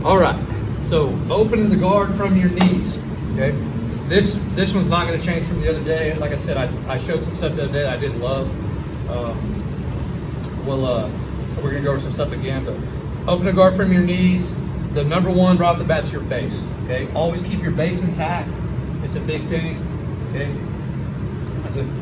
All right, so opening the guard from your knees, okay? This one's not gonna change from the other day. Like I said, I showed some stuff the other day that I did love. So we're gonna go over some stuff again, but open the guard from your knees. The number one right off the bat is your base, okay? Always keep your base intact. It's a big thing, okay?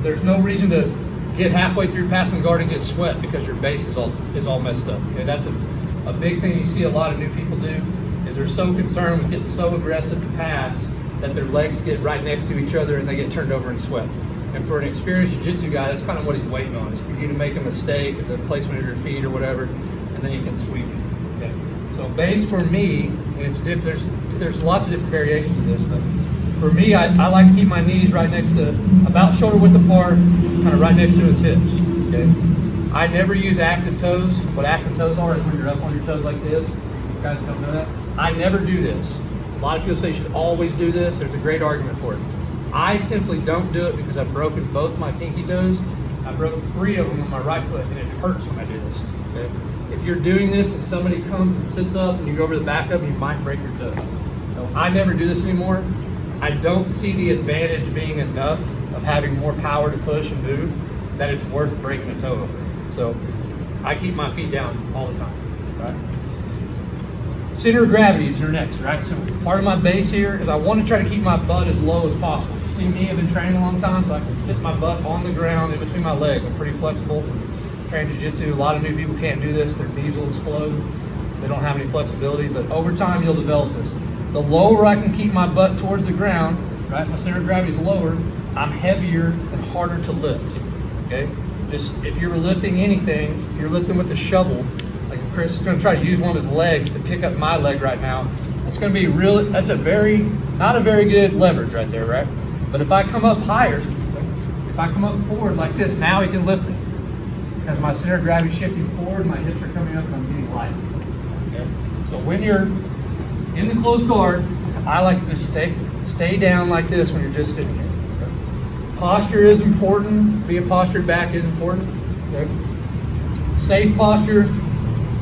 There's no reason to get halfway through passing the guard and get sweat because your base is all messed up, okay? That's a big thing you see a lot of new people do, is they're so concerned with getting so aggressive to pass that their legs get right next to each other and they get turned over and sweat. And for an experienced jiu-jitsu guy, that's kind of what he's waiting on, is for you to make a mistake at the placement of your feet or whatever, and then you can sweep it. Okay. So base for me, and it's different. There's lots of different variations of this, but for me, I like to keep my knees right next to, about shoulder width apart, kind of right next to his hips. Okay. I never use active toes. What active toes are is when you're up on your toes like this. You guys don't know that? I never do this. A lot of people say you should always do this. There's a great argument for it. I simply don't do it because I've broken both my pinky toes. I broke 3 of them on my right foot, and it hurts when I do this. Okay? If you're doing this and somebody comes and sits up and you go over the back of them, you might break your toe. So I never do this anymore. I don't see the advantage being enough of having more power to push and move that it's worth breaking a toe over. So I keep my feet down all the time, right? Center of gravity is your next, right? So part of my base here is I want to try to keep my butt as low as possible. You see me, I've been training a long time, so I can sit my butt on the ground in between my legs. I'm pretty flexible from training jiu-jitsu. A lot of new people can't do this. Their knees will explode. They don't have any flexibility, but over time you'll develop this. The lower I can keep my butt towards the ground, right? My center of gravity is lower, I'm heavier and harder to lift, okay? Just if you're lifting anything, if you're lifting with a shovel, like if Chris is going to try to use one of his legs to pick up my leg right now, that's going to be really, that's not a very good leverage right there, right? But if I come up higher, if I come up forward like this, now he can lift me. Because my center of gravity is shifting forward, my hips are coming up, and I'm getting light. Okay? So when you're in the closed guard, I like to just stay down like this when you're just sitting here. Okay? Posture is important. Being postured back is important. Okay? Safe posture,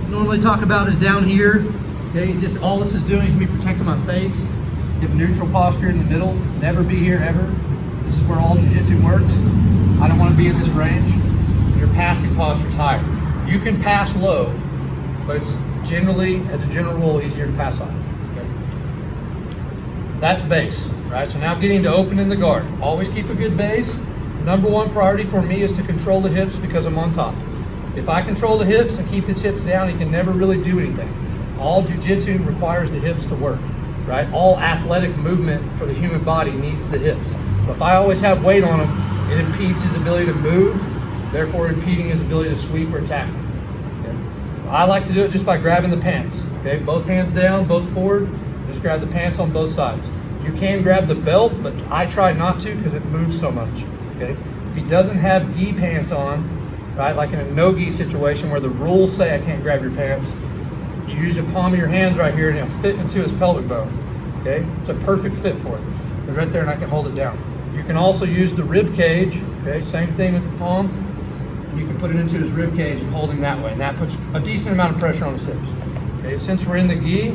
normally talk about is down here. Okay, just all this is doing is me protecting my face. You have neutral posture in the middle. Never be here ever. This is where all jiu-jitsu works. I don't want to be in this range. Your passing posture is higher. You can pass low, but it's generally, as a general rule, easier to pass high. Okay? That's base, right? So now getting to opening the guard. Always keep a good base. Number one priority for me is to control the hips because I'm on top. If I control the hips and keep his hips down, he can never really do anything. All jiu-jitsu requires the hips to work, right? All athletic movement for the human body needs the hips. So if I always have weight on him, it impedes his ability to move, therefore impeding his ability to sweep or attack. Okay? I like to do it just by grabbing the pants. Okay, both hands down, both forward. Just grab the pants on both sides. You can grab the belt, but I try not to because it moves so much. Okay, if he doesn't have gi pants on, right, like in a no-gi situation where the rules say I can't grab your pants, you use the palm of your hands right here and it'll fit into his pelvic bone. Okay, it's a perfect fit for it. It's right there and I can hold it down. You can also use the rib cage. Okay, same thing with the palms. You can put it into his rib cage and hold him that way, and that puts a decent amount of pressure on his hips. Okay, since we're in the gi,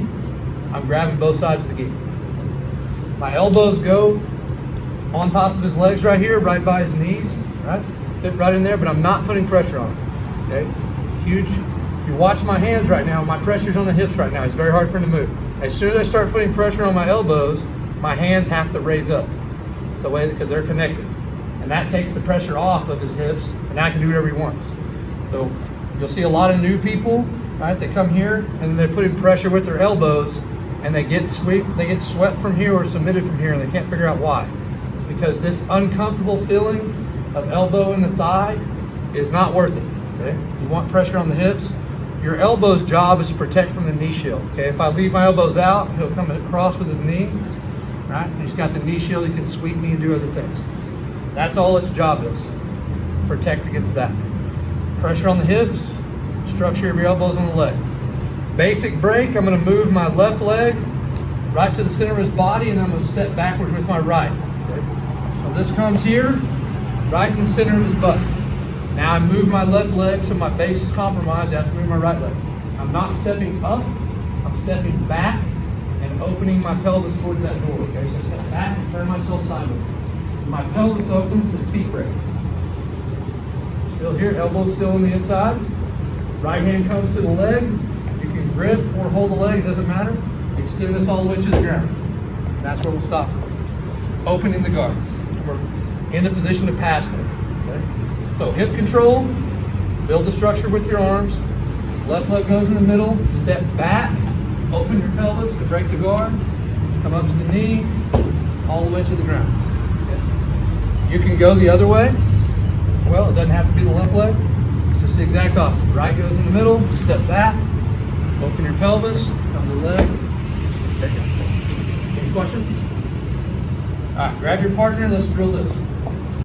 I'm grabbing both sides of the gi. My elbows go on top of his legs right here, right by his knees, right? Fit right in there, but I'm not putting pressure on him, okay? Huge. If you watch my hands right now, my pressure's on the hips right now. It's very hard for him to move. As soon as I start putting pressure on my elbows, my hands have to raise up. It's the way, because they're connected. And that takes the pressure off of his hips, and now I can do whatever he wants. So you'll see a lot of new people, right? They come here, and they're putting pressure with their elbows, and they get swept from here or submitted from here, and they can't figure out why. It's because this uncomfortable feeling of elbow in the thigh is not worth it, okay? You want pressure on the hips. Your elbow's job is to protect from the knee shield, okay? If I leave my elbows out, he'll come across with his knee, right? He's got the knee shield, he can sweep me and do other things. That's all its job is, protect against that. Pressure on the hips, structure of your elbows on the leg. Basic break, I'm gonna move my left leg right to the center of his body, and then I'm gonna step backwards with my right. Okay? So this comes here, right in the center of his butt. Now I move my left leg so my base is compromised. I have to move my right leg. I'm not stepping up, I'm I'm stepping back and opening my pelvis towards that door. Okay, so step back and turn myself sideways. When my pelvis opens, his feet break. Still here, elbows still on the inside. Right hand comes to the leg. You can grip or hold the leg, it doesn't matter. Extend this all the way to the ground. That's where we'll stop. Opening the guard. We're in the position to pass them. Okay? So hip control, build the structure with your arms. Left leg goes in the middle, step back, open your pelvis to break the guard, come up to the knee, all the way to the ground. Okay? You can go the other way. Well, it doesn't have to be the left leg. It's just the exact opposite. Right goes in the middle, step back, open your pelvis, come to the leg. There you go. Any questions? All right, grab your partner, let's drill this.